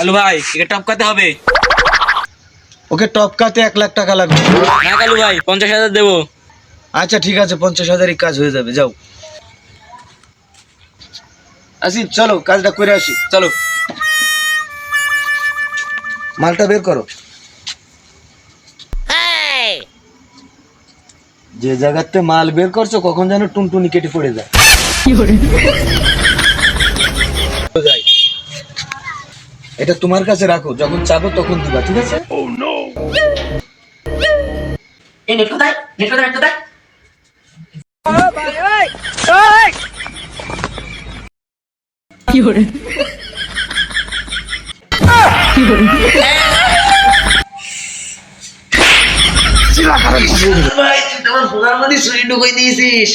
কালু ভাই একে টপকাতে হবে। ওকে টপকাতে 1 লাখ টাকা লাগবে। না কালু ভাই 50,000 দেবো। আচ্ছা ঠিক আছে, 50,000-ই কাজ হয়ে যাবে, যাও। আসিফ চলো কাজটা করে আসি। চলো। মালটা বের করো। যে জায়গাতে মাল বের করছো কখন যেন টুনটুনি কেটে পড়ে যায়। যাই। এটা তোমার কাছে রাখো, যখন চাবো তখন দিবা, ঠিক আছে? এই নেট কোথায়? নেট কোথায়? নেট কোথায়? ভাই তুই আমার ফোনার মধ্যে সুই ঢুকাই দিয়েছিস।